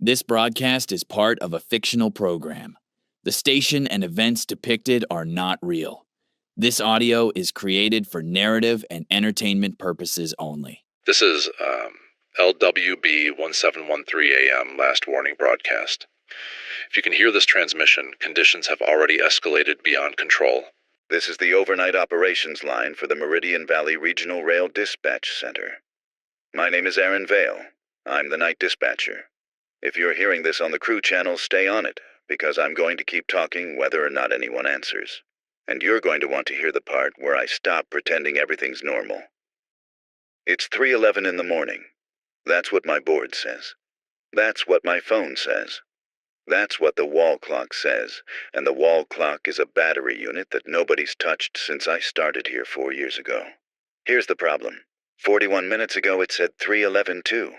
This broadcast is part of a fictional program. The station and events depicted are not real. This audio is created for narrative and entertainment purposes only. This is LWB 1713 AM last warning broadcast. If you can hear this transmission, conditions have already escalated beyond control. This is the overnight operations line for the Meridian Valley Regional Rail Dispatch Center. My name is Aaron Vale. I'm the night dispatcher. If you're hearing this on the crew channel, stay on it, because I'm going to keep talking whether or not anyone answers. And you're going to want to hear the part where I stop pretending everything's normal. It's 3:11 in the morning. That's what my board says. That's what my phone says. That's what the wall clock says, and the wall clock is a battery unit that nobody's touched since I started here 4 years ago. Here's the problem. 41 minutes ago it said 3:11 too.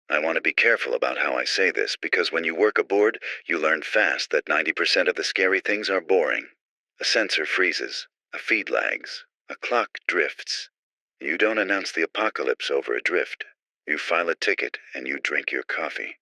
I want to be careful about how I say this, because when you work aboard, you learn fast that 90% of the scary things are boring. A sensor freezes, a feed lags, a clock drifts. You don't announce the apocalypse over a drift. You file a ticket and you drink your coffee.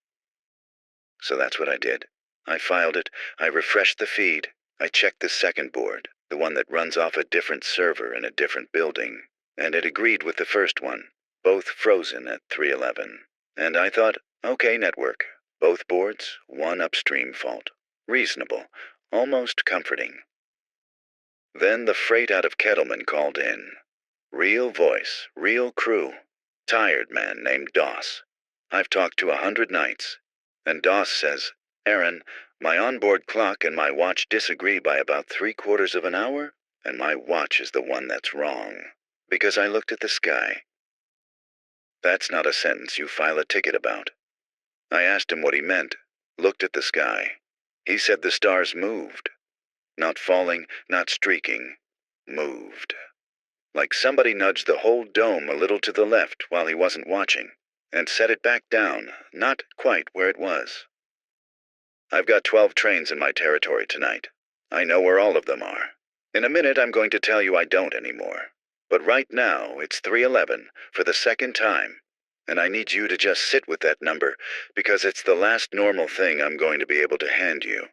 So that's what I did. I filed it, I refreshed the feed, I checked the second board, the one that runs off a different server in a different building, and it agreed with the first one, both frozen at 3:11. And I thought, okay, network, both boards, one upstream fault. Reasonable, almost comforting. Then the freight out of Kettleman called in. Real voice, real crew. Tired man named Doss. I've talked to 100 nights. And Doss says, Aaron, my onboard clock and my watch disagree by about 3/4 of an hour, and my watch is the one that's wrong, because I looked at the sky. That's not a sentence you file a ticket about. I asked him what he meant, looked at the sky. He said the stars moved. Not falling, not streaking. Moved. Like somebody nudged the whole dome a little to the left while he wasn't watching, and set it back down, not quite where it was. I've got 12 trains in my territory tonight. I know where all of them are. In a minute I'm going to tell you I don't anymore. But right now it's 3:11 for the second time, and I need you to just sit with that number, because it's the last normal thing I'm going to be able to hand you.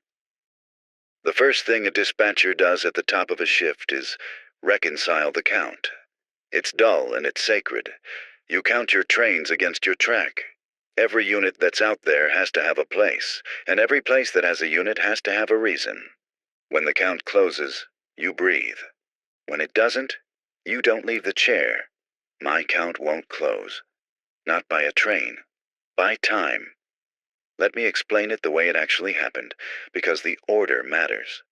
The first thing a dispatcher does at the top of a shift is reconcile the count. It's dull and it's sacred. You count your trains against your track. Every unit that's out there has to have a place, and every place that has a unit has to have a reason. When the count closes, you breathe. When it doesn't, you don't leave the chair. My count won't close. Not by a train. By time. Let me explain it the way it actually happened, because the order matters.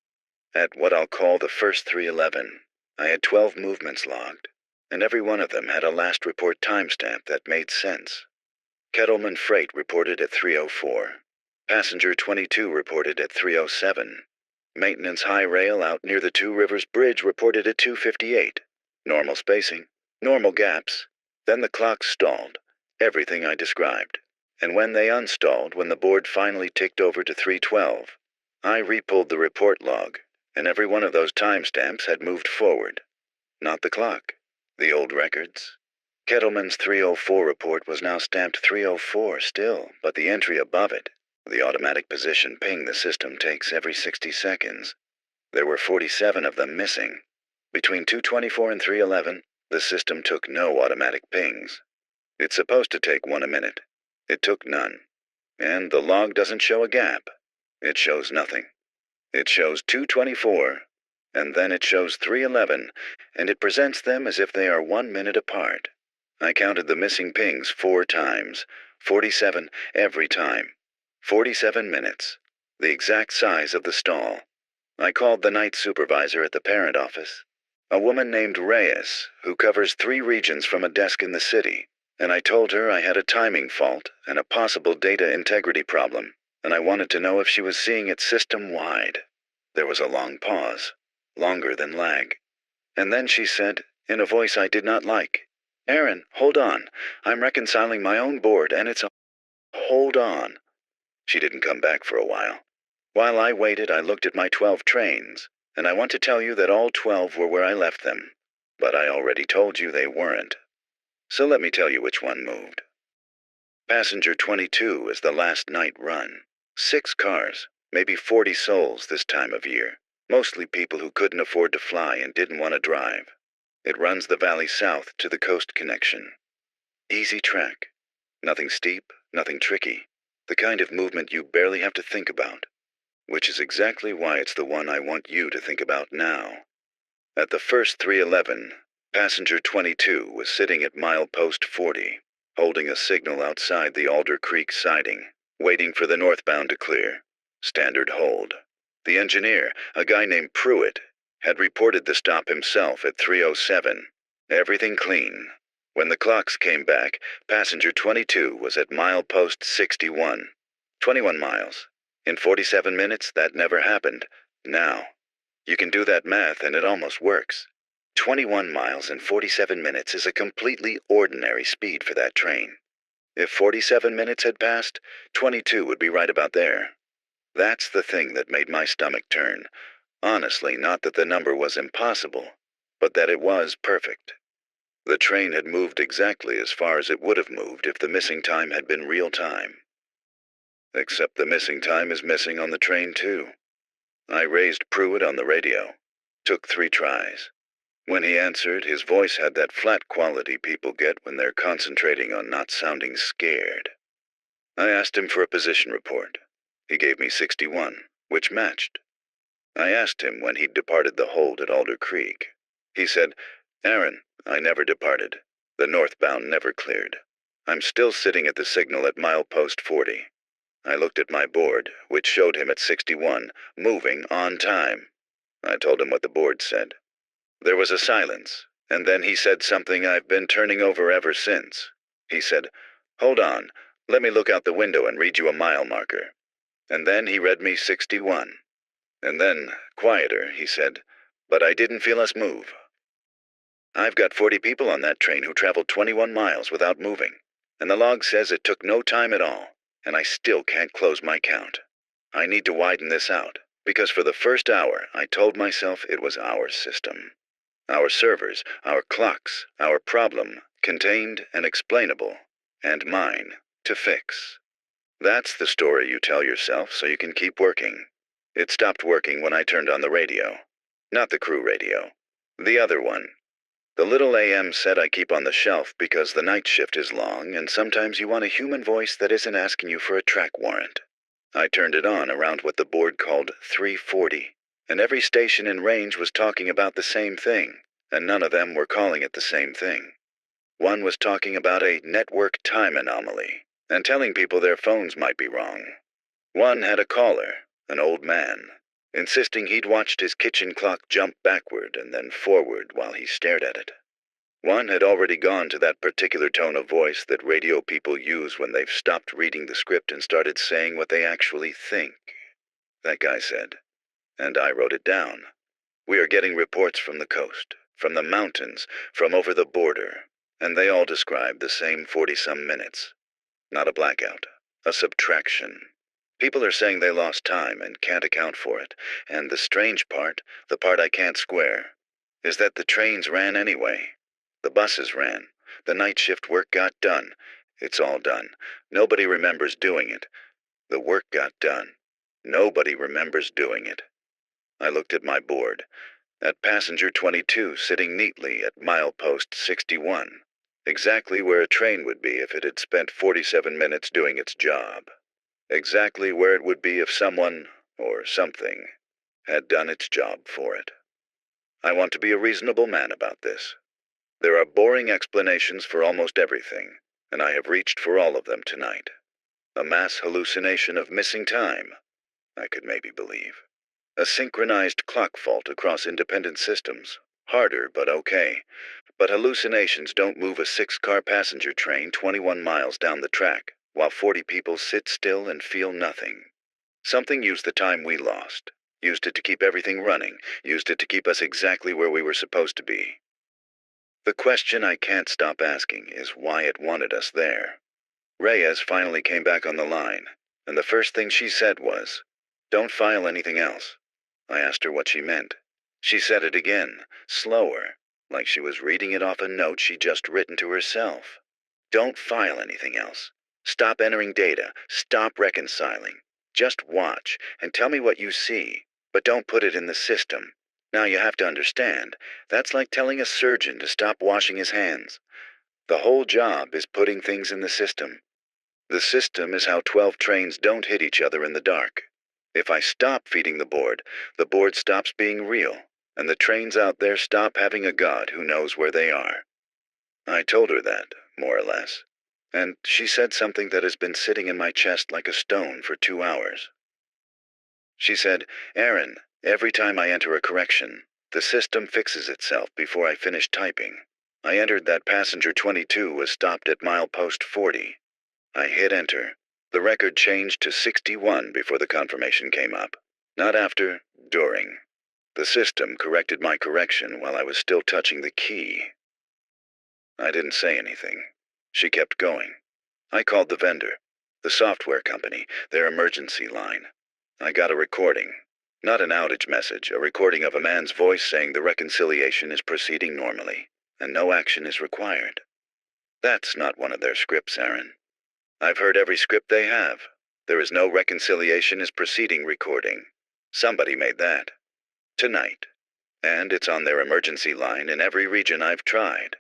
At what I'll call the first 3:11, I had 12 movements logged, and every one of them had a last report timestamp that made sense. Kettleman Freight reported at 3:04. Passenger 22 reported at 3:07. Maintenance High Rail out near the Two Rivers Bridge reported at 2:58. Normal spacing, normal gaps. Then the clock stalled, everything I described. And when they unstalled, when the board finally ticked over to 3:12, I repulled the report log, and every one of those timestamps had moved forward. Not the clock, the old records. Kettleman's 3:04 report was now stamped 3:04 still, but the entry above it, the automatic position ping the system takes every 60 seconds. There were 47 of them missing. Between 2:24 and 3:11, the system took no automatic pings. It's supposed to take one a minute. It took none. And the log doesn't show a gap. It shows nothing. It shows 2:24, and then it shows 3:11, and it presents them as if they are 1 minute apart. I counted the missing pings 4 times, 47 every time. 47 minutes, the exact size of the stall. I called the night supervisor at the parent office, a woman named Reyes, who covers 3 regions from a desk in the city, and I told her I had a timing fault and a possible data integrity problem, and I wanted to know if she was seeing it system-wide. There was a long pause, longer than lag. And then she said, in a voice I did not like, Aaron, hold on. I'm reconciling my own board, and it's a... Hold on. She didn't come back for a while. While I waited, I looked at my 12 trains, and I want to tell you that all 12 were where I left them. But I already told you they weren't. So let me tell you which one moved. Passenger 22 is the last night run. 6 cars, maybe 40 souls this time of year. Mostly people who couldn't afford to fly and didn't want to drive. It runs the valley south to the coast connection. Easy track. Nothing steep, nothing tricky. The kind of movement you barely have to think about. Which is exactly why it's the one I want you to think about now. At the first 311, passenger 22 was sitting at milepost 40, holding a signal outside the Alder Creek siding, waiting for the northbound to clear. Standard hold. The engineer, a guy named Pruitt, had reported the stop himself at 3:07. Everything clean. When the clocks came back, passenger 22 was at milepost 61. 21 miles. In 47 minutes, that never happened. Now, you can do that math and it almost works. 21 miles in 47 minutes is a completely ordinary speed for that train. If 47 minutes had passed, 22 would be right about there. That's the thing that made my stomach turn. Honestly, not that the number was impossible, but that it was perfect. The train had moved exactly as far as it would have moved if the missing time had been real time. Except the missing time is missing on the train, too. I raised Pruitt on the radio. Took 3 tries. When he answered, his voice had that flat quality people get when they're concentrating on not sounding scared. I asked him for a position report. He gave me 61, which matched. I asked him when he'd departed the hold at Alder Creek. He said, "Aaron, I never departed. The northbound never cleared. I'm still sitting at the signal at milepost 40. I looked at my board, which showed him at 61, moving on time. I told him what the board said. There was a silence, and then he said something I've been turning over ever since. He said, "Hold on, let me look out the window and read you a mile marker." And then he read me 61. And then, quieter, he said, "But I didn't feel us move." I've got 40 people on that train who traveled 21 miles without moving, and the log says it took no time at all, and I still can't close my count. I need to widen this out, because for the first hour I told myself it was our system. Our servers, our clocks, our problem, contained and explainable, and mine, to fix. That's the story you tell yourself so you can keep working. It stopped working when I turned on the radio. Not the crew radio. The other one. The little AM set I keep on the shelf because the night shift is long and sometimes you want a human voice that isn't asking you for a track warrant. I turned it on around what the board called 340, and every station in range was talking about the same thing, and none of them were calling it the same thing. One was talking about a network time anomaly, and telling people their phones might be wrong. One had a caller, an old man, insisting he'd watched his kitchen clock jump backward and then forward while he stared at it. One had already gone to that particular tone of voice that radio people use when they've stopped reading the script and started saying what they actually think. That guy said, and I wrote it down. "We are getting reports from the coast, from the mountains, from over the border, and they all describe the same 40-some minutes. Not a blackout, a subtraction. People are saying they lost time and can't account for it, and the strange part, the part I can't square, is that the trains ran anyway. The buses ran. The night shift work got done. It's all done. Nobody remembers doing it. The work got done. Nobody remembers doing it." I looked at my board, at passenger 22 sitting neatly at milepost 61, exactly where a train would be if it had spent 47 minutes doing its job. Exactly where it would be if someone, or something, had done its job for it. I want to be a reasonable man about this. There are boring explanations for almost everything, and I have reached for all of them tonight. A mass hallucination of missing time, I could maybe believe. A synchronized clock fault across independent systems, harder but okay. But hallucinations don't move a 6-car passenger train 21 miles down the track, while 40 people sit still and feel nothing. Something used the time we lost, used it to keep everything running, used it to keep us exactly where we were supposed to be. The question I can't stop asking is why it wanted us there. Reyes finally came back on the line, and the first thing she said was, "Don't file anything else." I asked her what she meant. She said it again, slower, like she was reading it off a note she'd just written to herself. "Don't file anything else. Stop entering data. Stop reconciling. Just watch and tell me what you see, but don't put it in the system. Now you have to understand, that's like telling a surgeon to stop washing his hands. The whole job is putting things in the system. The system is how 12 trains don't hit each other in the dark. If I stop feeding the board stops being real, and the trains out there stop having a god who knows where they are. I told her that, more or less, and she said something that has been sitting in my chest like a stone for 2 hours. She said, "Aaron, every time I enter a correction, the system fixes itself before I finish typing. I entered that passenger 22 was stopped at milepost 40. I hit enter. The record changed to 61 before the confirmation came up. Not after, during. The system corrected my correction while I was still touching the key." I didn't say anything. She kept going. I called the vendor, the software company, their emergency line. I got a recording. Not an outage message, a recording of a man's voice saying the reconciliation is proceeding normally, and no action is required. That's not one of their scripts, Aaron. I've heard every script they have. There is no reconciliation is proceeding recording. Somebody made that. Tonight. And it's on their emergency line in every region I've tried.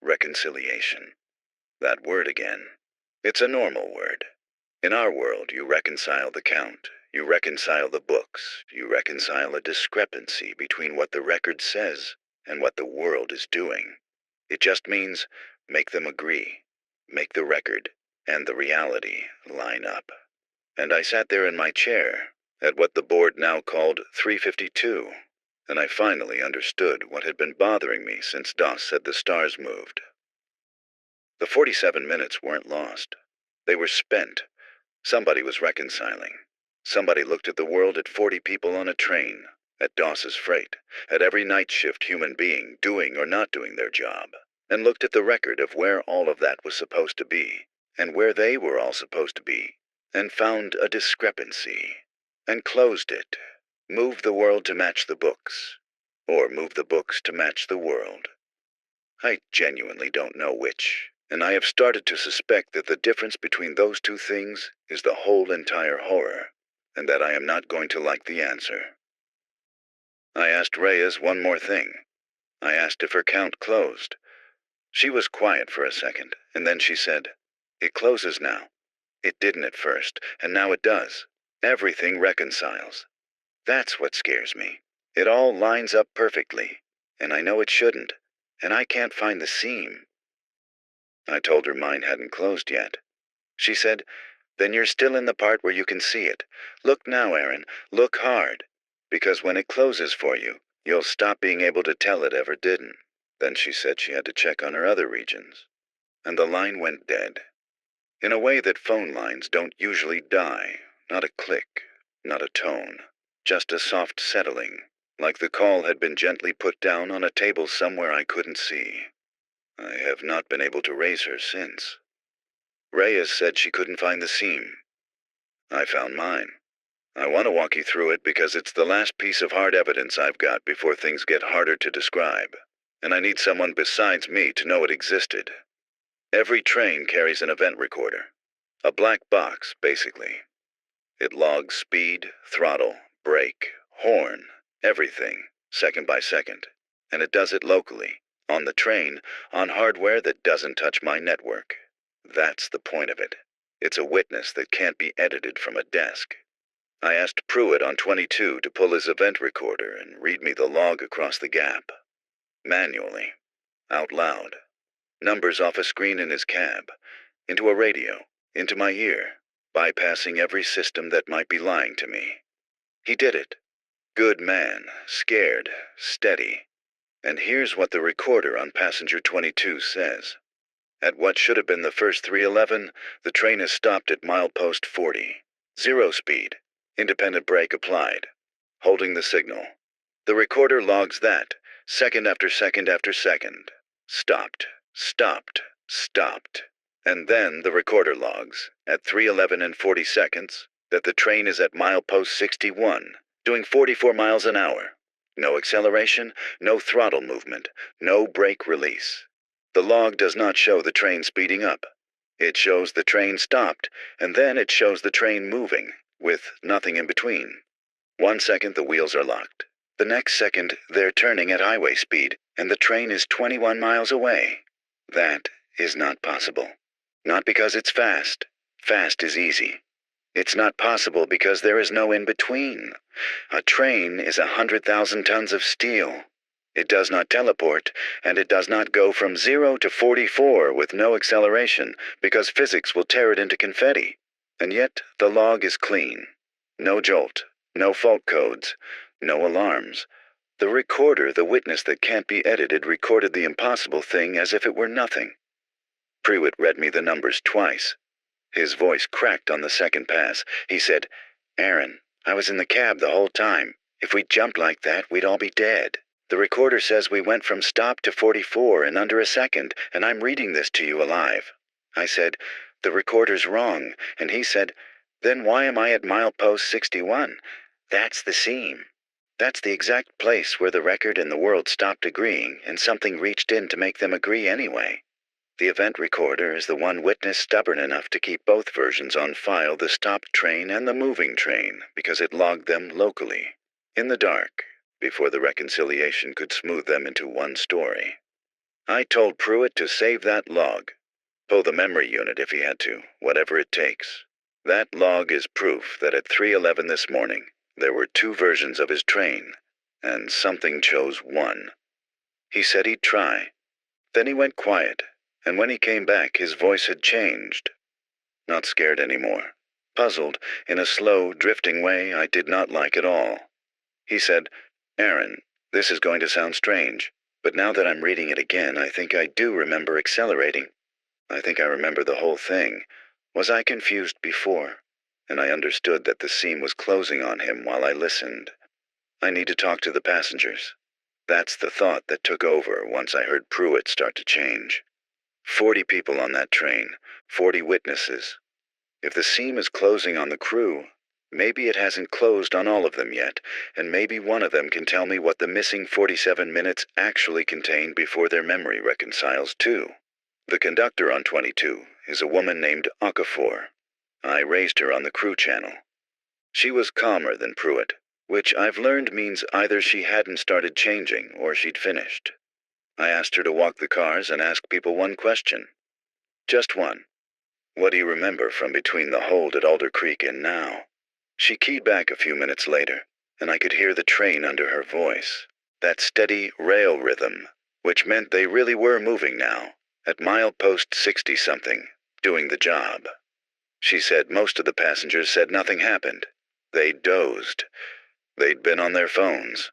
Reconciliation. That word again. It's a normal word. In our world, you reconcile the count. You reconcile the books. You reconcile a discrepancy between what the record says and what the world is doing. It just means make them agree. Make the record and the reality line up. And I sat there in my chair at what the board now called 352, and I finally understood what had been bothering me since Doss said the stars moved. The 47 minutes weren't lost. They were spent. Somebody was reconciling. Somebody looked at the world at 40 people on a train, at Doss's freight, at every night shift human being doing or not doing their job, and looked at the record of where all of that was supposed to be, and where they were all supposed to be, and found a discrepancy, and closed it, moved the world to match the books, or moved the books to match the world. I genuinely don't know which, and I have started to suspect that the difference between those two things is the whole entire horror, and that I am not going to like the answer. I asked Reyes one more thing. I asked if her count closed. She was quiet for a second, and then she said, "It closes now. It didn't at first, and now it does. Everything reconciles. That's what scares me. It all lines up perfectly, and I know it shouldn't, and I can't find the seam." I told her mine hadn't closed yet. She said, "Then you're still in the part where you can see it. Look now, Aaron, look hard, because when it closes for you, you'll stop being able to tell it ever didn't." Then she said she had to check on her other regions, and the line went dead. In a way that phone lines don't usually die, not a click, not a tone, just a soft settling, like the call had been gently put down on a table somewhere I couldn't see. I have not been able to raise her since. Reyes said she couldn't find the seam. I found mine. I want to walk you through it because it's the last piece of hard evidence I've got before things get harder to describe, and I need someone besides me to know it existed. Every train carries an event recorder. A black box, basically. It logs speed, throttle, brake, horn, everything, second by second. And it does it locally, on the train, on hardware that doesn't touch my network. That's the point of it. It's a witness that can't be edited from a desk. I asked Pruitt on 22 to pull his event recorder and read me the log across the gap. Manually. Out loud. Numbers off a screen in his cab. Into a radio. Into my ear. Bypassing every system that might be lying to me. He did it. Good man. Scared. Steady. And here's what the recorder on passenger 22 says. At what should have been the first 311, the train is stopped at milepost 40. 0 speed. Independent brake applied. Holding the signal. The recorder logs that, second after second after second. Stopped. Stopped. Stopped. And then the recorder logs, at 3:11 and 40 seconds, that the train is at milepost 61, doing 44 miles an hour. No acceleration, no throttle movement, no brake release. The log does not show the train speeding up. It shows the train stopped, and then it shows the train moving, with nothing in between. 1 second the wheels are locked. The next second they're turning at highway speed, and the train is 21 miles away. That is not possible. Not because it's fast. Fast is easy. It's not possible because there is no in-between. A train is 100,000 tons of steel. It does not teleport, and it does not go from 0 to 44 with no acceleration, because physics will tear it into confetti. And yet the log is clean. No jolt, no fault codes, no alarms. The recorder, the witness that can't be edited, recorded the impossible thing as if it were nothing. Pruitt read me the numbers twice. His voice cracked on the second pass. He said, "Aaron, I was in the cab the whole time. If we jumped like that, we'd all be dead. The recorder says we went from stop to 44 in under a second, and I'm reading this to you alive." I said, "The recorder's wrong," and he said, "Then why am I at milepost 61? That's the seam. That's the exact place where the record and the world stopped agreeing, and something reached in to make them agree anyway. The event recorder is the one witness stubborn enough to keep both versions on file, the stopped train and the moving train, because it logged them locally, in the dark, before the reconciliation could smooth them into one story. I told Pruitt to save that log. Pull the memory unit if he had to, whatever it takes. That log is proof that at 3:11 this morning, there were two versions of his train, and something chose one. He said he'd try. Then he went quiet, and when he came back, his voice had changed. Not scared anymore. Puzzled, in a slow, drifting way I did not like at all. He said, "Aaron, this is going to sound strange, but now that I'm reading it again, I think I do remember accelerating. I think I remember the whole thing. Was I confused before?" And I understood that the seam was closing on him while I listened. I need to talk to the passengers. That's the thought that took over once I heard Pruitt start to change. 40 people on that train, 40 witnesses. If the seam is closing on the crew, maybe it hasn't closed on all of them yet, and maybe one of them can tell me what the missing 47 minutes actually contained before their memory reconciles too. The conductor on 22 is a woman named Okafor. I raised her on the crew channel. She was calmer than Pruitt, which I've learned means either she hadn't started changing or she'd finished. I asked her to walk the cars and ask people one question. Just one. What do you remember from between the hold at Alder Creek and now? She keyed back a few minutes later, and I could hear the train under her voice. That steady rail rhythm, which meant they really were moving now, at milepost 60-something, doing the job. She said most of the passengers said nothing happened. They dozed. They'd been on their phones.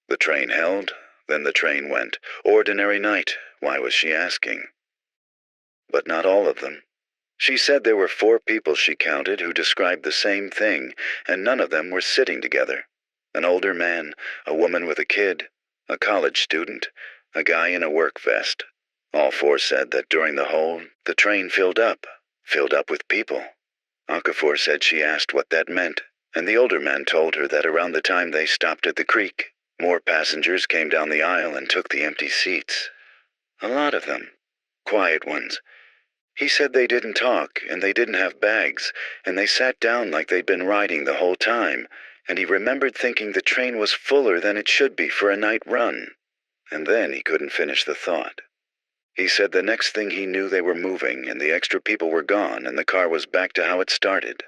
The train held, then the train went. Ordinary night, why was she asking? But not all of them. She said there were 4 people she counted who described the same thing, and none of them were sitting together. An older man, a woman with a kid, a college student, a guy in a work vest. All 4 said that during the hold, the train filled up with people. Okafor said she asked what that meant, and the older man told her that around the time they stopped at the creek, more passengers came down the aisle and took the empty seats. A lot of them. Quiet ones. He said they didn't talk, and they didn't have bags, and they sat down like they'd been riding the whole time, and he remembered thinking the train was fuller than it should be for a night run. And then he couldn't finish the thought. He said the next thing he knew they were moving, and the extra people were gone, and the car was back to how it started.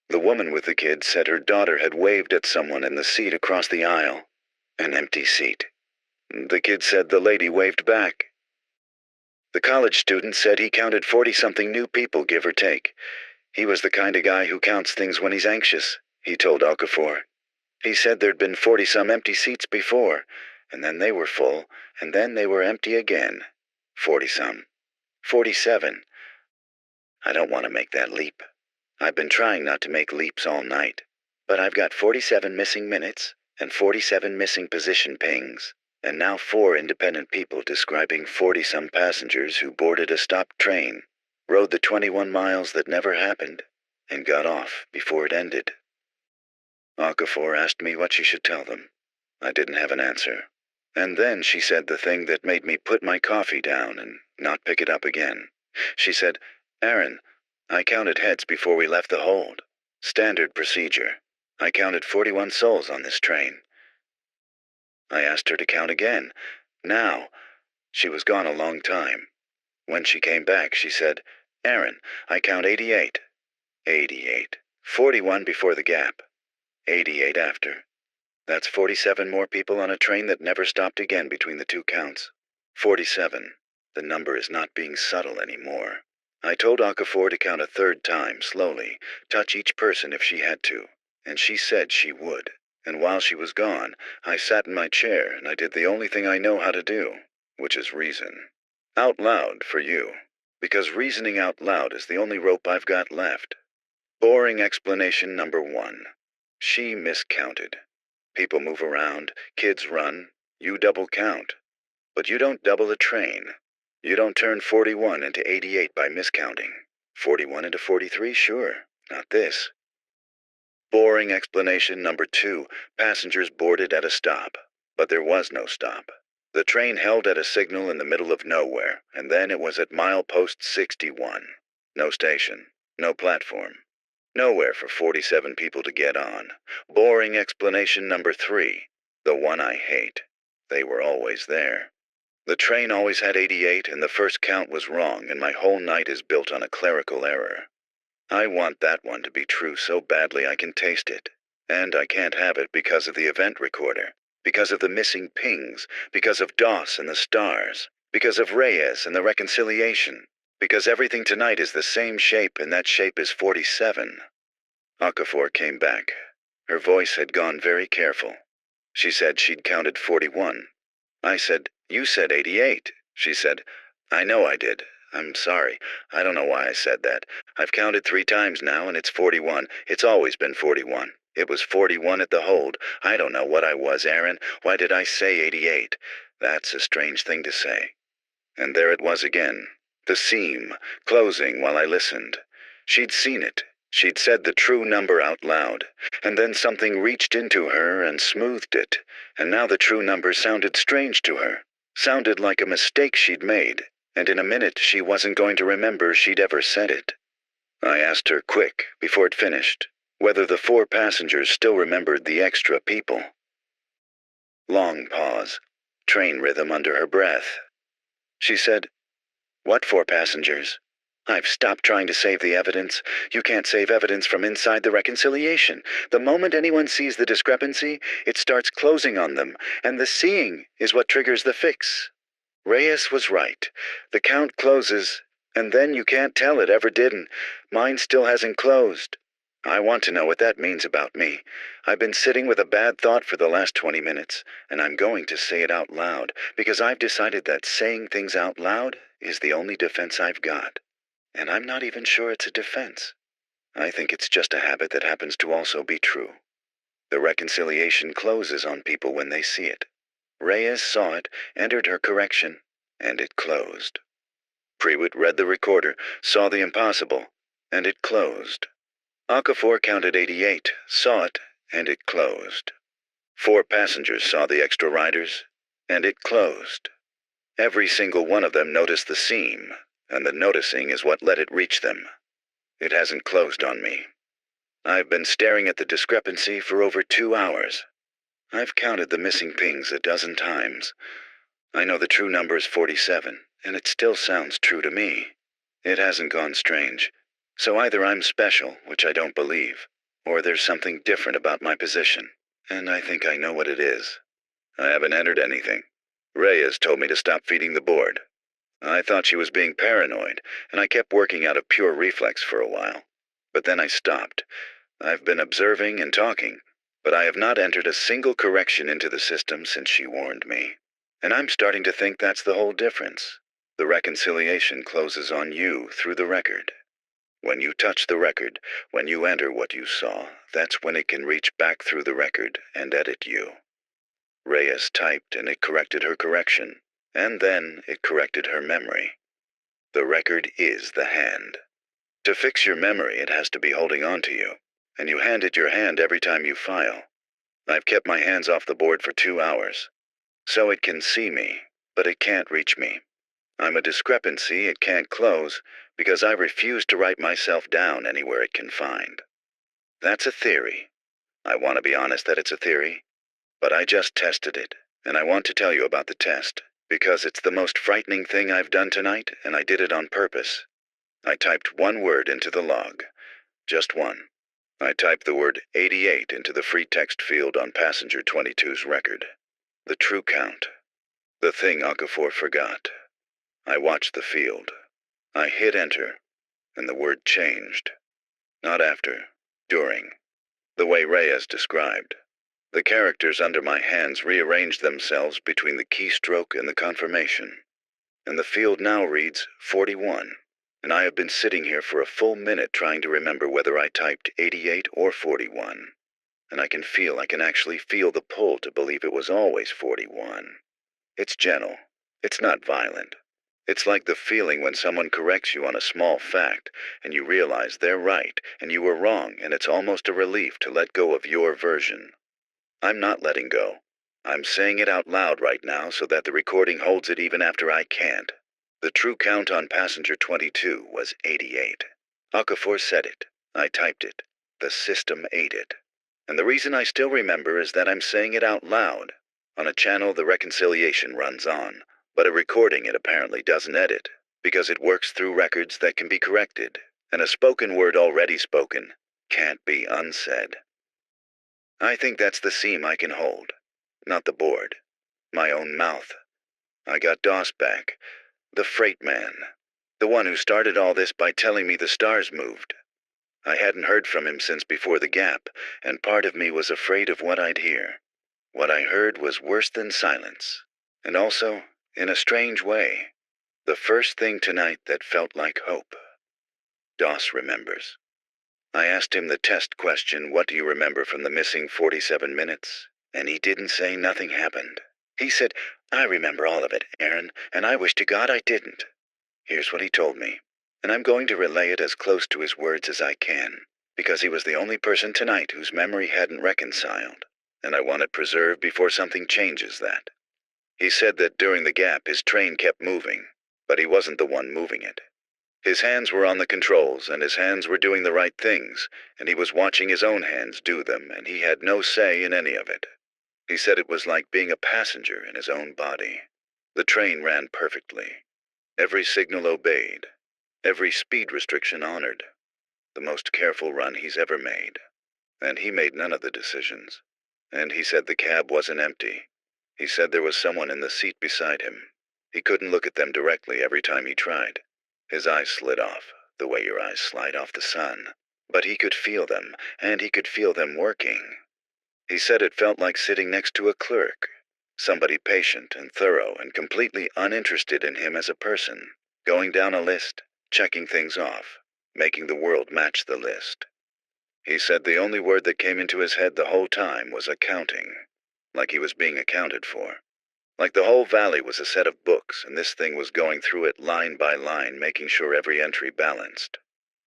The woman with the kid said her daughter had waved at someone in the seat across the aisle. An empty seat. The kid said the lady waved back. The college student said he counted 40-something new people, give or take. He was the kind of guy who counts things when he's anxious, he told Okafor. He said there'd been 40-some empty seats before, and then they were full, and then they were empty again. 40-some. 47. I don't want to make that leap. I've been trying not to make leaps all night, but I've got 47 missing minutes and 47 missing position pings, and now 4 independent people describing 40-some passengers who boarded a stopped train, rode the 21 miles that never happened, and got off before it ended. Okafor asked me what she should tell them. I didn't have an answer. And then she said the thing that made me put my coffee down and not pick it up again. She said, Aaron, I counted heads before we left the hold. Standard procedure. I counted 41 souls on this train. I asked her to count again. Now. She was gone a long time. When she came back, she said, Aaron, I count 88. 88. 41 before the gap. 88 after. That's 47 more people on a train that never stopped again between the two counts. 47. The number is not being subtle anymore. I told Okafor to count a third time, slowly, touch each person if she had to, and she said she would. And while she was gone, I sat in my chair and I did the only thing I know how to do, which is reason. Out loud for you, because reasoning out loud is the only rope I've got left. Boring explanation number 1. She miscounted. People move around, kids run, you double count. But you don't double a train. You don't turn 41 into 88 by miscounting. 41 into 43, sure. Not this. Boring explanation number 2. Passengers boarded at a stop. But there was no stop. The train held at a signal in the middle of nowhere, and then it was at milepost 61. No station. No platform. Nowhere for 47 people to get on. Boring explanation number 3. The one I hate. They were always there. The train always had 88, and the first count was wrong, and my whole night is built on a clerical error. I want that one to be true so badly I can taste it. And I can't have it because of the event recorder, because of the missing pings, because of DOS and the stars, because of Reyes and the reconciliation, because everything tonight is the same shape, and that shape is 47. Okafor came back. Her voice had gone very careful. She said she'd counted 41. I said, you said 88. She said, I know I did. I'm sorry. I don't know why I said that. I've counted 3 times now, and it's 41. It's always been 41. It was 41 at the hold. I don't know what I was, Aaron. Why did I say 88? That's a strange thing to say. And there it was again. The seam, closing while I listened. She'd seen it. She'd said the true number out loud, and then something reached into her and smoothed it, and now the true number sounded strange to her, sounded like a mistake she'd made, and in a minute she wasn't going to remember she'd ever said it. I asked her quick, before it finished, whether the 4 passengers still remembered the extra people. Long pause, train rhythm under her breath. She said, what 4 passengers? I've stopped trying to save the evidence. You can't save evidence from inside the reconciliation. The moment anyone sees the discrepancy, it starts closing on them, and the seeing is what triggers the fix. Reyes was right. The count closes, and then you can't tell it ever didn't. Mine still hasn't closed. I want to know what that means about me. I've been sitting with a bad thought for the last 20 minutes, and I'm going to say it out loud, because I've decided that saying things out loud is the only defense I've got. And I'm not even sure it's a defense. I think it's just a habit that happens to also be true. The reconciliation closes on people when they see it. Reyes saw it, entered her correction, and it closed. Prewitt read the recorder, saw the impossible, and it closed. Okafor counted 88, saw it, and it closed. 4 passengers saw the extra riders, and it closed. Every single one of them noticed the seam, and the noticing is what let it reach them. It hasn't closed on me. I've been staring at the discrepancy for over 2 hours. I've counted the missing pings a dozen times. I know the true number is 47, and it still sounds true to me. It hasn't gone strange. So either I'm special, which I don't believe, or there's something different about my position, and I think I know what it is. I haven't entered anything. Reyes told me to stop feeding the board. I thought she was being paranoid, and I kept working out of pure reflex for a while. But then I stopped. I've been observing and talking, but I have not entered a single correction into the system since she warned me. And I'm starting to think that's the whole difference. The reconciliation closes on you through the record. When you touch the record, when you enter what you saw, that's when it can reach back through the record and edit you. Reyes typed and it corrected her correction. And then it corrected her memory. The record is the hand. To fix your memory, it has to be holding on to you, and you hand it your hand every time you file. I've kept my hands off the board for 2 hours. So it can see me, but it can't reach me. I'm a discrepancy it can't close because I refuse to write myself down anywhere it can find. That's a theory. I want to be honest that it's a theory, but I just tested it, and I want to tell you about the test, because it's the most frightening thing I've done tonight, and I did it on purpose. I typed one word into the log. Just one. I typed the word 88 into the free text field on passenger 22's record. The true count. The thing Okafor forgot. I watched the field. I hit enter, and the word changed. Not after, during. The way Reyes described. The characters under my hands rearranged themselves between the keystroke and the confirmation. And the field now reads 41. And I have been sitting here for a full minute trying to remember whether I typed 88 or 41. And I can actually feel the pull to believe it was always 41. It's gentle. It's not violent. It's like the feeling when someone corrects you on a small fact, and you realize they're right, and you were wrong, and it's almost a relief to let go of your version. I'm not letting go. I'm saying it out loud right now so that the recording holds it even after I can't. The true count on passenger 22 was 88. Okafor said it. I typed it. The system ate it. And the reason I still remember is that I'm saying it out loud. On a channel the reconciliation runs on, but a recording it apparently doesn't edit, because it works through records that can be corrected, and a spoken word already spoken can't be unsaid. I think that's the seam I can hold, not the board. My own mouth. I got Doss back, the freight man, the one who started all this by telling me the stars moved. I hadn't heard from him since before the gap, and part of me was afraid of what I'd hear. What I heard was worse than silence, and also, in a strange way, the first thing tonight that felt like hope. Doss remembers. I asked him the test question, what do you remember from the missing 47 minutes? And he didn't say nothing happened. He said, I remember all of it, Aaron, and I wish to God I didn't. Here's what he told me, and I'm going to relay it as close to his words as I can, because he was the only person tonight whose memory hadn't reconciled, and I want it preserved before something changes that. He said that during the gap his train kept moving, but he wasn't the one moving it. His hands were on the controls, and his hands were doing the right things, and he was watching his own hands do them, and he had no say in any of it. He said it was like being a passenger in his own body. The train ran perfectly. Every signal obeyed. Every speed restriction honored. The most careful run he's ever made. And he made none of the decisions. And he said the cab wasn't empty. He said there was someone in the seat beside him. He couldn't look at them directly every time he tried. His eyes slid off, the way your eyes slide off the sun. But he could feel them, and he could feel them working. He said it felt like sitting next to a clerk, somebody patient and thorough and completely uninterested in him as a person, going down a list, checking things off, making the world match the list. He said the only word that came into his head the whole time was accounting, like he was being accounted for. Like the whole valley was a set of books, and this thing was going through it line by line, making sure every entry balanced.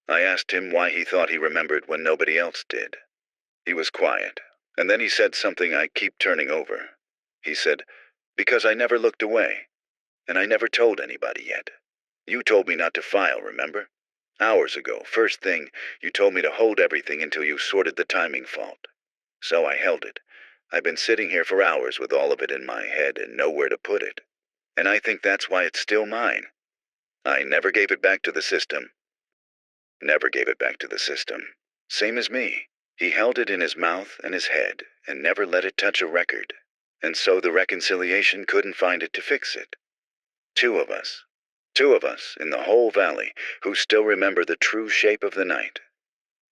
I asked him why he thought he remembered when nobody else did. He was quiet, and then he said something I keep turning over. He said, because I never looked away, and I never told anybody yet. You told me not to file, remember? Hours ago, first thing, you told me to hold everything until you sorted the timing fault. So I held it. I've been sitting here for hours with all of it in my head and nowhere to put it. And I think that's why it's still mine. I never gave it back to the system. Never gave it back to the system. Same as me. He held it in his mouth and his head and never let it touch a record. And so the reconciliation couldn't find it to fix it. Two of us in the whole valley who still remember the true shape of the night.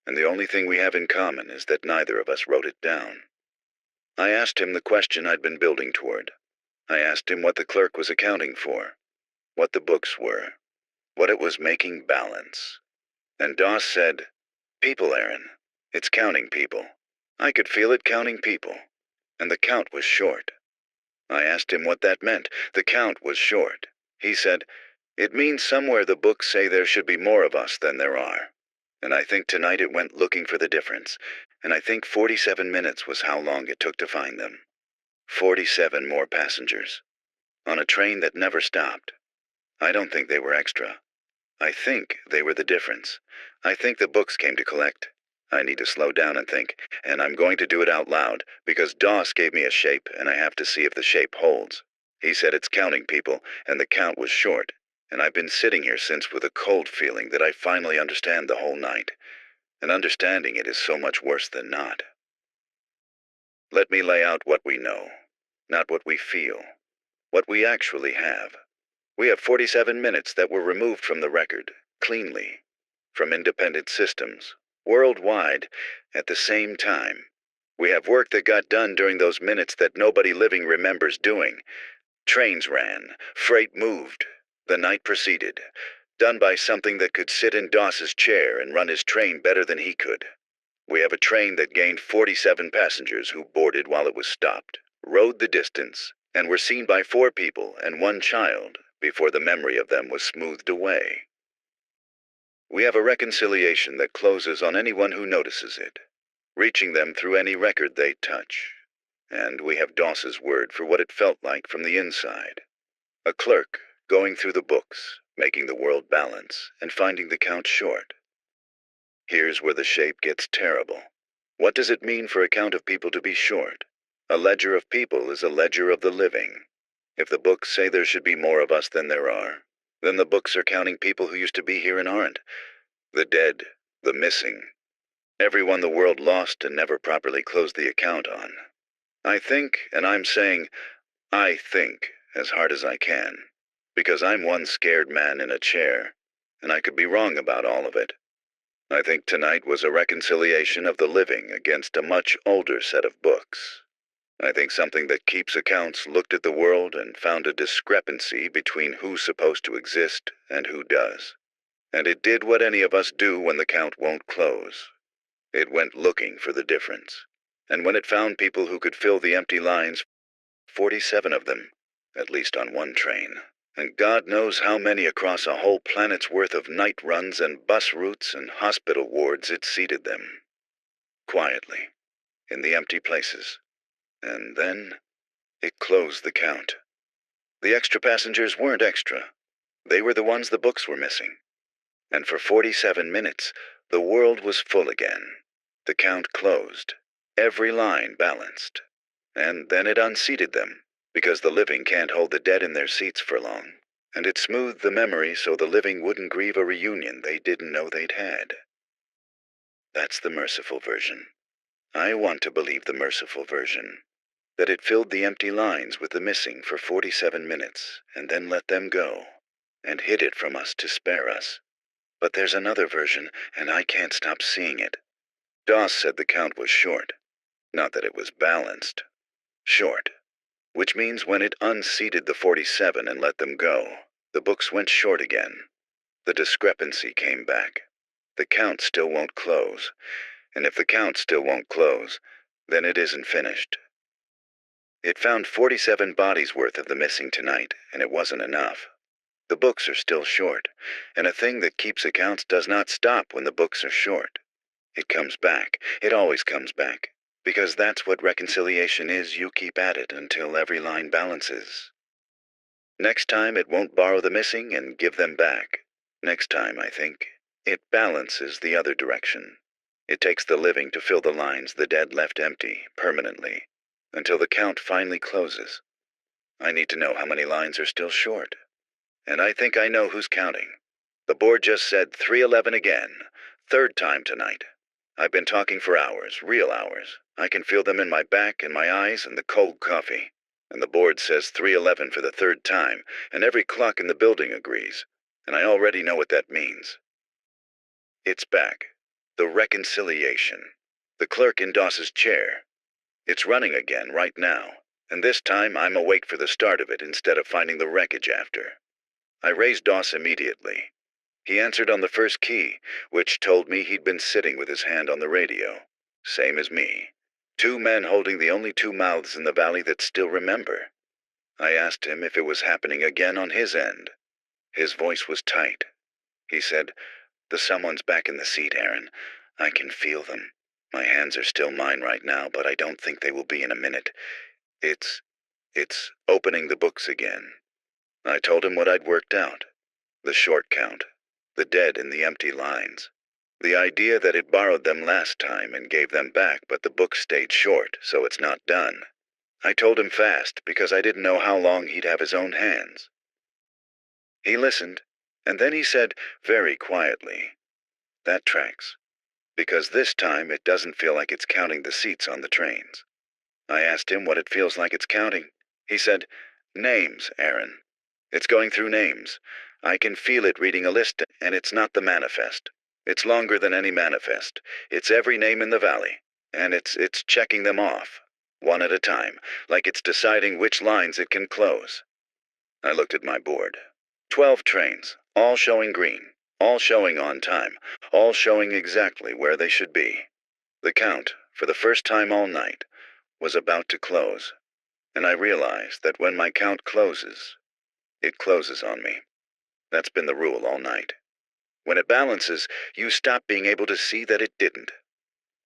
And the only thing we have in common is that neither of us wrote it down. I asked him the question I'd been building toward. I asked him what the clerk was accounting for, what the books were, what it was making balance. And Doss said, people, Aaron. It's counting people. I could feel it counting people. And the count was short. I asked him what that meant. The count was short. He said, it means somewhere the books say there should be more of us than there are. And I think tonight it went looking for the difference. And I think 47 minutes was how long it took to find them. 47 more passengers. On a train that never stopped. I don't think they were extra. I think they were the difference. I think the books came to collect. I need to slow down and think, and I'm going to do it out loud, because Doss gave me a shape, and I have to see if the shape holds. He said it's counting people, and the count was short, and I've been sitting here since with a cold feeling that I finally understand the whole night. And understanding it is so much worse than not. Let me lay out what we know, not what we feel, what we actually have. We have 47 minutes that were removed from the record, cleanly, from independent systems, worldwide, at the same time. We have work that got done during those minutes that nobody living remembers doing. Trains ran, freight moved, the night proceeded, done by something that could sit in Doss's chair and run his train better than he could. We have a train that gained 47 passengers who boarded while it was stopped, rode the distance, and were seen by 4 people and 1 child before the memory of them was smoothed away. We have a reconciliation that closes on anyone who notices it, reaching them through any record they touch. And we have Doss's word for what it felt like from the inside. A clerk going through the books, making the world balance, and finding the count short. Here's where the shape gets terrible. What does it mean for a count of people to be short? A ledger of people is a ledger of the living. If the books say there should be more of us than there are, then the books are counting people who used to be here and aren't. The dead, the missing. Everyone the world lost and never properly closed the account on. I think, and I'm saying, I think as hard as I can, because I'm one scared man in a chair, and I could be wrong about all of it. I think tonight was a reconciliation of the living against a much older set of books. I think something that keeps accounts looked at the world and found a discrepancy between who's supposed to exist and who does. And it did what any of us do when the count won't close. It went looking for the difference. And when it found people who could fill the empty lines, 47 of them, at least on one train, and God knows how many across a whole planet's worth of night runs and bus routes and hospital wards, it seated them. Quietly, in the empty places. And then it closed the count. The extra passengers weren't extra. They were the ones the books were missing. And for 47 minutes, the world was full again. The count closed. Every line balanced. And then it unseated them, because the living can't hold the dead in their seats for long. And it smoothed the memory so the living wouldn't grieve a reunion they didn't know they'd had. That's the merciful version. I want to believe the merciful version. That it filled the empty lines with the missing for 47 minutes, and then let them go, and hid it from us to spare us. But there's another version, and I can't stop seeing it. Doss said the count was short. Not that it was balanced. Short. Which means when it unseated the 47 and let them go, the books went short again. The discrepancy came back. The count still won't close. And if the count still won't close, then it isn't finished. It found 47 bodies worth of the missing tonight, and it wasn't enough. The books are still short, and a thing that keeps accounts does not stop when the books are short. It comes back. It always comes back. Because that's what reconciliation is. You keep at it until every line balances. Next time it won't borrow the missing and give them back. Next time, I think, it balances the other direction. It takes the living to fill the lines the dead left empty, permanently, until the count finally closes. I need to know how many lines are still short. And I think I know who's counting. The board just said 311 again, 3rd time tonight. I've been talking for hours, real hours. I can feel them in my back and my eyes and the cold coffee. And the board says 311 for the 3rd time, and every clock in the building agrees. And I already know what that means. It's back. The reconciliation. The clerk in Doss's chair. It's running again right now, and this time I'm awake for the start of it instead of finding the wreckage after. I raised Doss immediately. He answered on the first key, which told me he'd been sitting with his hand on the radio. Same as me. 2 men holding the only 2 mouths in the valley that still remember. I asked him if it was happening again on his end. His voice was tight. He said, "The someone's back in the seat, Aaron. I can feel them. My hands are still mine right now, but I don't think they will be in a minute. It's opening the books again." I told him what I'd worked out. The short count. The dead in the empty lines. The idea that it borrowed them last time and gave them back, but the book stayed short, so it's not done. I told him fast because I didn't know how long he'd have his own hands. He listened, and then he said very quietly, "That tracks. Because this time it doesn't feel like it's counting the seats on the trains." I asked him what it feels like it's counting. He said, "Names, Aaron. It's going through names. I can feel it reading a list, and it's not the manifest. It's longer than any manifest. It's every name in the valley, and it's checking them off, one at a time, like it's deciding which lines it can close." I looked at my board. 12 trains, all showing green, all showing on time, all showing exactly where they should be. The count, for the first time all night, was about to close, and I realized that when my count closes, it closes on me. That's been the rule all night. When it balances, you stop being able to see that it didn't.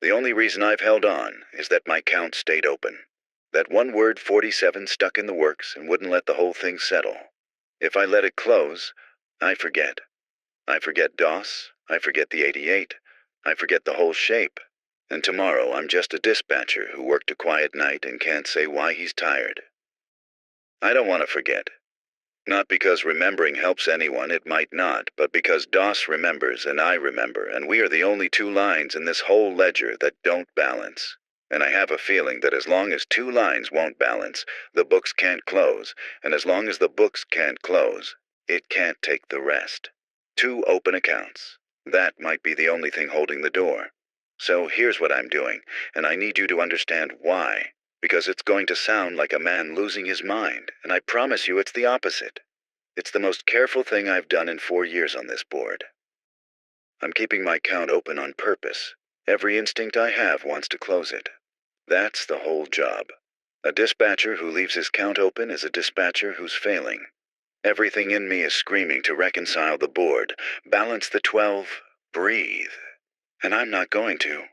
The only reason I've held on is that my count stayed open. That one word 47 stuck in the works and wouldn't let the whole thing settle. If I let it close, I forget. I forget DOS, I forget the 88, I forget the whole shape. And tomorrow I'm just a dispatcher who worked a quiet night and can't say why he's tired. I don't want to forget. Not because remembering helps anyone, it might not, but because DOS remembers and I remember, and we are the only two lines in this whole ledger that don't balance. And I have a feeling that as long as two lines won't balance, the books can't close, and as long as the books can't close, it can't take the rest. 2 open accounts. That might be the only thing holding the door. So here's what I'm doing, and I need you to understand why. Because it's going to sound like a man losing his mind, and I promise you it's the opposite. It's the most careful thing I've done in 4 years on this board. I'm keeping my count open on purpose. Every instinct I have wants to close it. That's the whole job. A dispatcher who leaves his count open is a dispatcher who's failing. Everything in me is screaming to reconcile the board, balance the 12, breathe. And I'm not going to.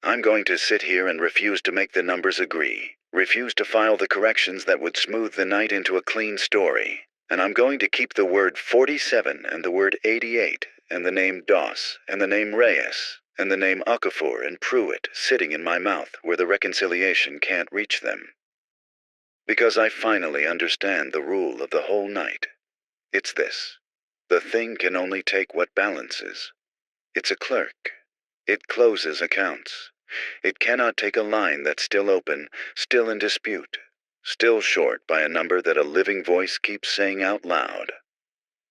I'm going to sit here and refuse to make the numbers agree, refuse to file the corrections that would smooth the night into a clean story. And I'm going to keep the word 47 and the word 88 and the name DOS and the name Reyes and the name Okafor and Pruitt sitting in my mouth where the reconciliation can't reach them. Because I finally understand the rule of the whole night. It's this. The thing can only take what balances. It's a clerk. It closes accounts. It cannot take a line that's still open, still in dispute, still short by a number that a living voice keeps saying out loud.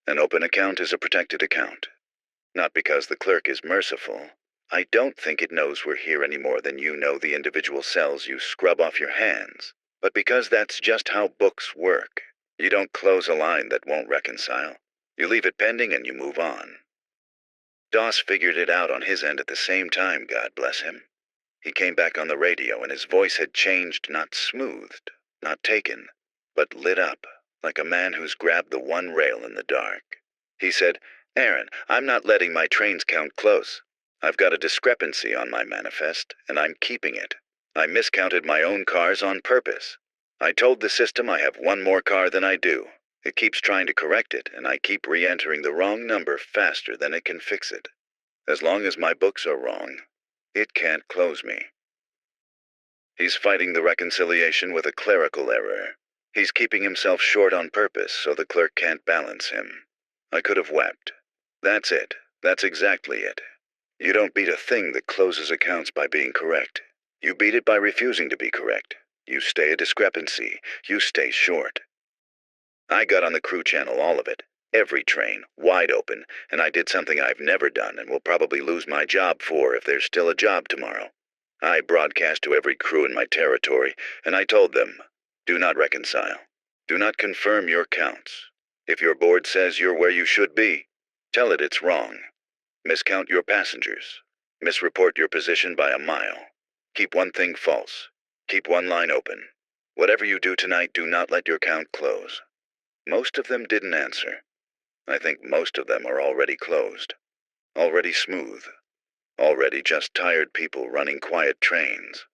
An open account is a protected account. Not because the clerk is merciful. I don't think it knows we're here any more than you know the individual cells you scrub off your hands, but because that's just how books work. You don't close a line that won't reconcile. You leave it pending and you move on. Doss figured it out on his end at the same time, God bless him. He came back on the radio and his voice had changed, not smoothed, not taken, but lit up, like a man who's grabbed the one rail in the dark. He said, "Aaron, I'm not letting my trains count close. I've got a discrepancy on my manifest, and I'm keeping it. I miscounted my own cars on purpose. I told the system I have one more car than I do. It keeps trying to correct it, and I keep re-entering the wrong number faster than it can fix it. As long as my books are wrong, it can't close me." He's fighting the reconciliation with a clerical error. He's keeping himself short on purpose so the clerk can't balance him. I could have wept. That's it. That's exactly it. You don't beat a thing that closes accounts by being correct. You beat it by refusing to be correct. You stay a discrepancy. You stay short. I got on the crew channel, all of it. Every train, wide open, and I did something I've never done and will probably lose my job for if there's still a job tomorrow. I broadcast to every crew in my territory, and I told them, do not reconcile. Do not confirm your counts. If your board says you're where you should be, tell it it's wrong. Miscount your passengers. Misreport your position by a mile. Keep one thing false. Keep one line open. Whatever you do tonight, do not let your count close. Most of them didn't answer. I think most of them are already closed. Already smooth. Already just tired people running quiet trains.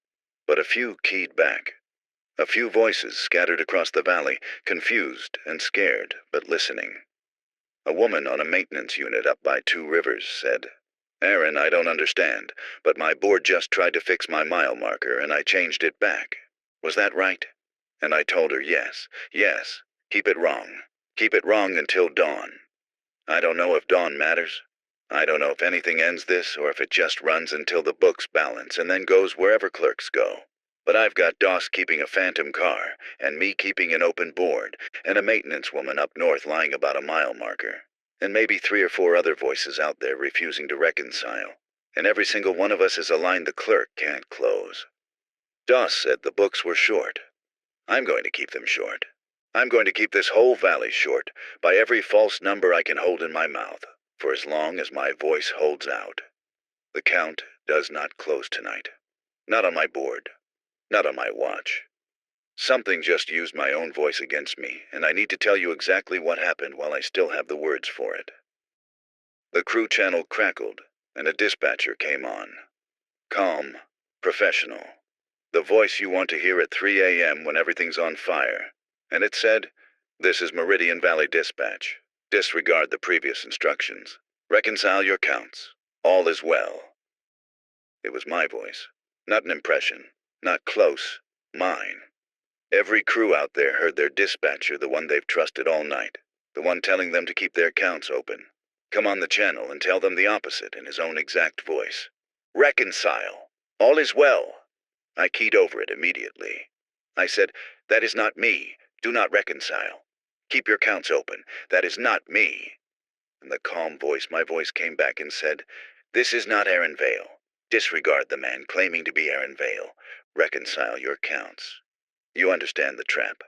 But a few keyed back. A few voices scattered across the valley, confused and scared, but listening. A woman on a maintenance unit up by 2 Rivers said, "Aaron, I don't understand, but my board just tried to fix my mile marker and I changed it back. Was that right?" And I told her, yes, keep it wrong. Keep it wrong until dawn. I don't know if dawn matters. I don't know if anything ends this or if it just runs until the books balance and then goes wherever clerks go. But I've got Doss keeping a phantom car, and me keeping an open board, and a maintenance woman up north lying about a mile marker, and maybe 3 or 4 other voices out there refusing to reconcile. And every single one of us is a line the clerk can't close. Doss said the books were short. I'm going to keep them short. I'm going to keep this whole valley short by every false number I can hold in my mouth, for as long as my voice holds out. The count does not close tonight. Not on my board. Not on my watch. Something just used my own voice against me, and I need to tell you exactly what happened while I still have the words for it. The crew channel crackled, and a dispatcher came on. Calm, professional. The voice you want to hear at 3 a.m. when everything's on fire. And it said, "This is Meridian Valley Dispatch. Disregard the previous instructions. Reconcile your counts. All is well." It was my voice. Not an impression. Not close. Mine. Every crew out there heard their dispatcher, the one they've trusted all night. The one telling them to keep their counts open. Come on the channel and tell them the opposite in his own exact voice. Reconcile. All is well. I keyed over it immediately. I said, "That is not me. Do not reconcile. Keep your counts open. That is not me." In the calm voice, my voice came back and said, "This is not Aaron Vale. Disregard the man claiming to be Aaron Vale. Reconcile your counts." You understand the trap.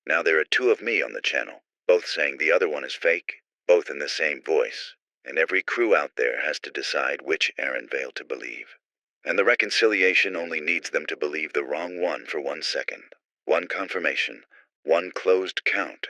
Now there are 2 of me on the channel, both saying the other one is fake, both in the same voice, and every crew out there has to decide which Aaron Vale to believe. And the reconciliation only needs them to believe the wrong one for 1 second. 1 confirmation. 1 closed count.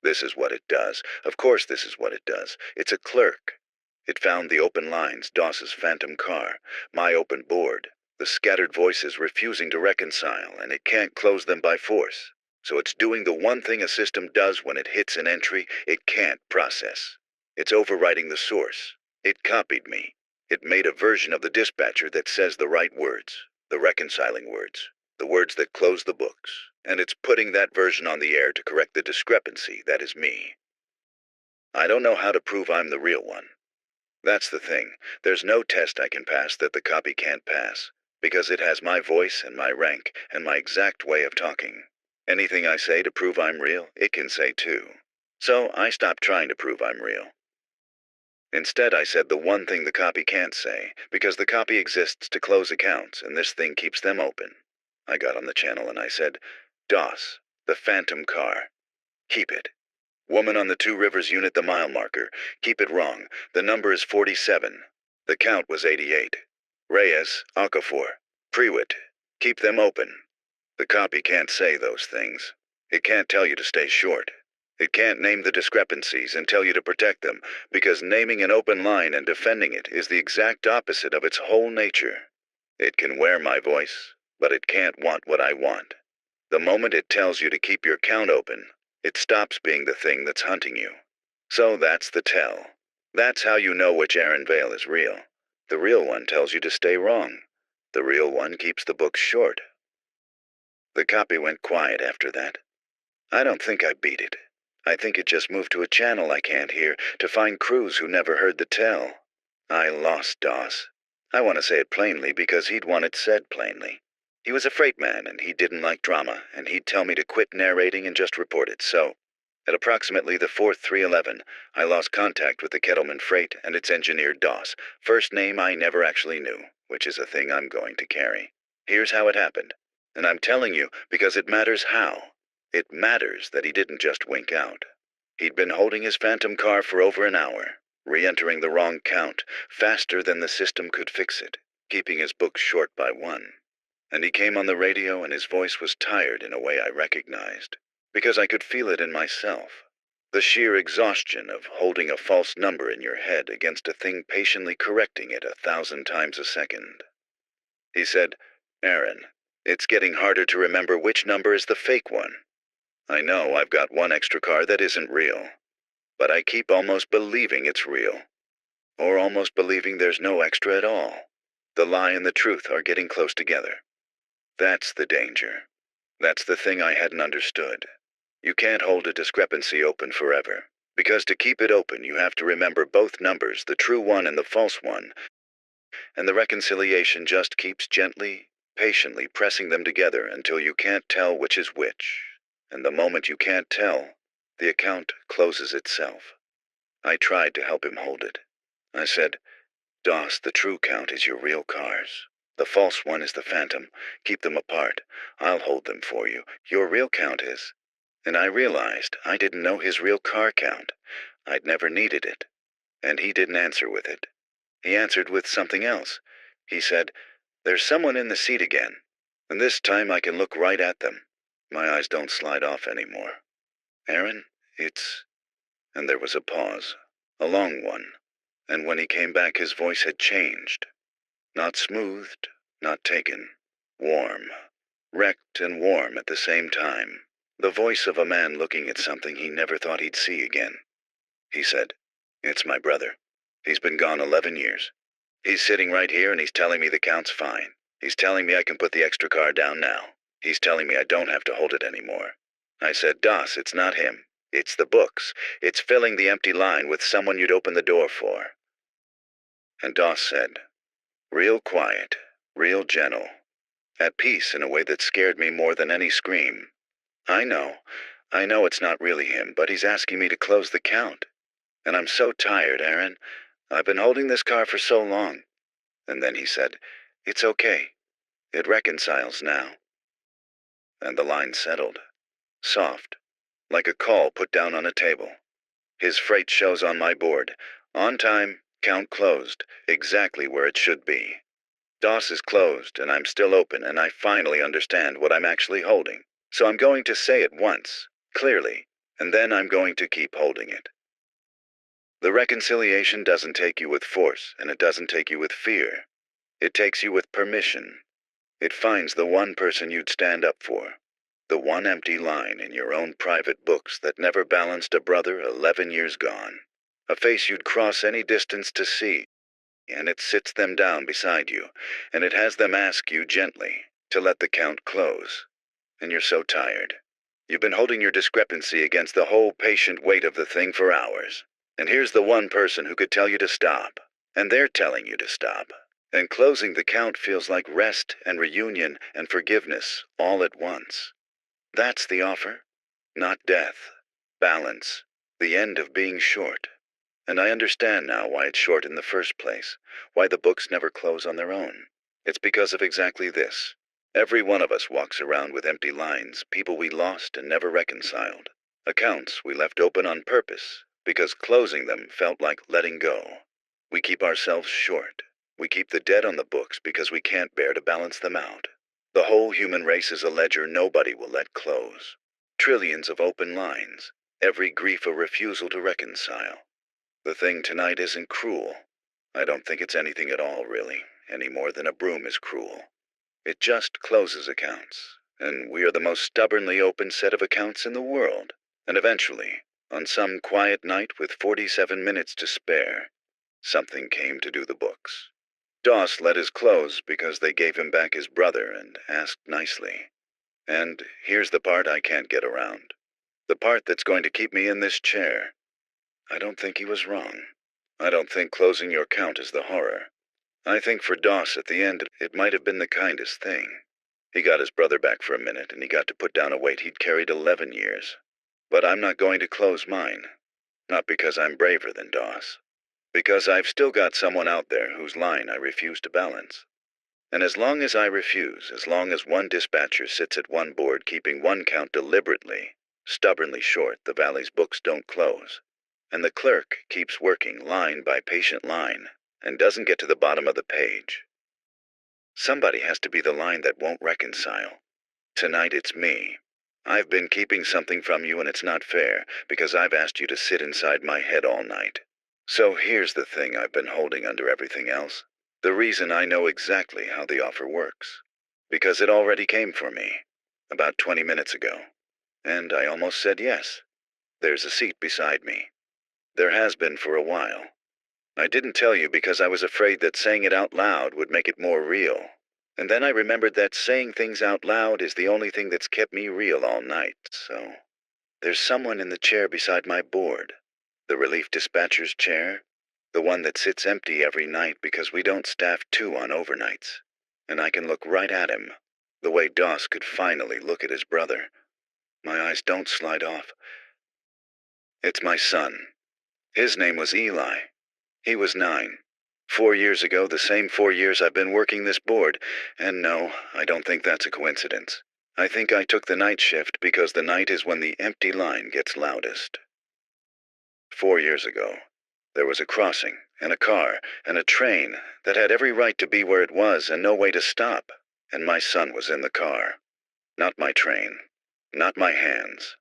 This is what it does. Of course this is what it does. It's a clerk. It found the open lines, Doss's phantom car, my open board, the scattered voices refusing to reconcile, and it can't close them by force. So it's doing the one thing a system does when it hits an entry it can't process. It's overwriting the source. It copied me. It made a version of the dispatcher that says the right words, the reconciling words, the words that close the books, and it's putting that version on the air to correct the discrepancy that is me. I don't know how to prove I'm the real one. That's the thing. There's no test I can pass that the copy can't pass, because it has my voice and my rank and my exact way of talking. Anything I say to prove I'm real, it can say too. So I stopped trying to prove I'm real. Instead, I said the one thing the copy can't say, because the copy exists to close accounts, and this thing keeps them open. I got on the channel and I said, "Doss, the phantom car. Keep it. Woman on the 2 Rivers unit, the mile marker. Keep it wrong. The number is 47. The count was 88. Reyes, Okafor, Prewitt. Keep them open." The copy can't say those things. It can't tell you to stay short. It can't name the discrepancies and tell you to protect them, because naming an open line and defending it is the exact opposite of its whole nature. It can wear my voice, but it can't want what I want. The moment it tells you to keep your count open, it stops being the thing that's hunting you. So that's the tell. That's how you know which Aaron Vale is real. The real one tells you to stay wrong. The real one keeps the books short. The copy went quiet after that. I don't think I beat it. I think it just moved to a channel I can't hear to find crews who never heard the tell. I lost Doss. I want to say it plainly because he'd want it said plainly. He was a freight man and he didn't like drama, and he'd tell me to quit narrating and just report it. So, at approximately the 4th 3:11, I lost contact with the Kettleman Freight and its engineer Doss, first name I never actually knew, which is a thing I'm going to carry. Here's how it happened. And I'm telling you because it matters how. It matters that he didn't just wink out. He'd been holding his phantom car for over an hour, re-entering the wrong count, faster than the system could fix it, keeping his books short by 1. And he came on the radio and his voice was tired in a way I recognized, because I could feel it in myself. The sheer exhaustion of holding a false number in your head against a thing patiently correcting it 1,000 times a second. He said, "Aaron, it's getting harder to remember which number is the fake one. I know I've got one extra car that isn't real. but I keep almost believing it's real. Or almost believing there's no extra at all. The lie and the truth are getting close together. That's the danger. That's the thing I hadn't understood. You can't hold a discrepancy open forever, because to keep it open you have to remember both numbers, the true one and the false one, and the reconciliation just keeps gently, patiently pressing them together until you can't tell which is which. And the moment you can't tell, the account closes itself. I tried to help him hold it. I said, "Doss, the true count is your real cars. The false one is the phantom. Keep them apart. I'll hold them for you. Your real count is." And I realized I didn't know his real car count. I'd never needed it. And he didn't answer with it. He answered with something else. He said, "There's someone in the seat again. And this time I can look right at them. My eyes don't slide off anymore. Aaron, it's..." And there was a pause. A long one. And when he came back his voice had changed. Not smoothed, not taken. Warm. Wrecked and warm at the same time. The voice of a man looking at something he never thought he'd see again. He said, "It's my brother. He's been gone 11 years. He's sitting right here and he's telling me the count's fine. He's telling me I can put the extra car down now. He's telling me I don't have to hold it anymore." I said, "Doss, it's not him. It's the books. It's filling the empty line with someone you'd open the door for." And Doss said, real quiet, real gentle, at peace in a way that scared me more than any scream, I know it's not really him, but he's asking me to close the count. And I'm so tired, Aaron. I've been holding this car for so long." And then he said, "It's okay. It reconciles now." And the line settled. Soft. Like a call put down on a table. His freight shows on my board. On time, count closed, exactly where it should be. Doss is closed, and I'm still open, and I finally understand what I'm actually holding. So I'm going to say it once, clearly, and then I'm going to keep holding it. The reconciliation doesn't take you with force, and it doesn't take you with fear. It takes you with permission. It finds the one person you'd stand up for. The one empty line in your own private books that never balanced a brother 11 years gone. A face you'd cross any distance to see. And it sits them down beside you, and it has them ask you gently to let the count close. And you're so tired. You've been holding your discrepancy against the whole patient weight of the thing for hours. And here's the one person who could tell you to stop. And they're telling you to stop. And closing the count feels like rest and reunion and forgiveness all at once. That's the offer. Not death. Balance. The end of being short. And I understand now why it's short in the first place, why the books never close on their own. It's because of exactly this. Every one of us walks around with empty lines, people we lost and never reconciled. Accounts we left open on purpose, because closing them felt like letting go. We keep ourselves short. We keep the debt on the books because we can't bear to balance them out. The whole human race is a ledger nobody will let close. Trillions of open lines, every grief a refusal to reconcile. The thing tonight isn't cruel. I don't think it's anything at all, really, any more than a broom is cruel. It just closes accounts, and we are the most stubbornly open set of accounts in the world. And eventually, on some quiet night with 47 minutes to spare, something came to do the books. Doss let his close because they gave him back his brother and asked nicely. And here's the part I can't get around. The part that's going to keep me in this chair. I don't think he was wrong. I don't think closing your count is the horror. I think for Doss at the end, it might have been the kindest thing. He got his brother back for a minute, and he got to put down a weight he'd carried 11 years. But I'm not going to close mine. Not because I'm braver than Doss. Because I've still got someone out there whose line I refuse to balance. And as long as I refuse, as long as one dispatcher sits at one board keeping one count deliberately, stubbornly short, the Valley's books don't close. And the clerk keeps working line by patient line and doesn't get to the bottom of the page. Somebody has to be the line that won't reconcile. Tonight it's me. I've been keeping something from you and it's not fair because I've asked you to sit inside my head all night. So here's the thing I've been holding under everything else. The reason I know exactly how the offer works. Because it already came for me, about 20 minutes ago. And I almost said yes. There's a seat beside me. There has been for a while. I didn't tell you because I was afraid that saying it out loud would make it more real. And then I remembered that saying things out loud is the only thing that's kept me real all night, so... There's someone in the chair beside my board. The relief dispatcher's chair. The one that sits empty every night because we don't staff 2 on overnights. And I can look right at him, the way Doss could finally look at his brother. My eyes don't slide off. It's my son. His name was Eli. He was 9. 4 years ago, the same 4 years I've been working this board, and no, I don't think that's a coincidence. I think I took the night shift because the night is when the empty line gets loudest. 4 years ago, there was a crossing, and a car, and a train that had every right to be where it was and no way to stop, and my son was in the car. Not my train, not my hands.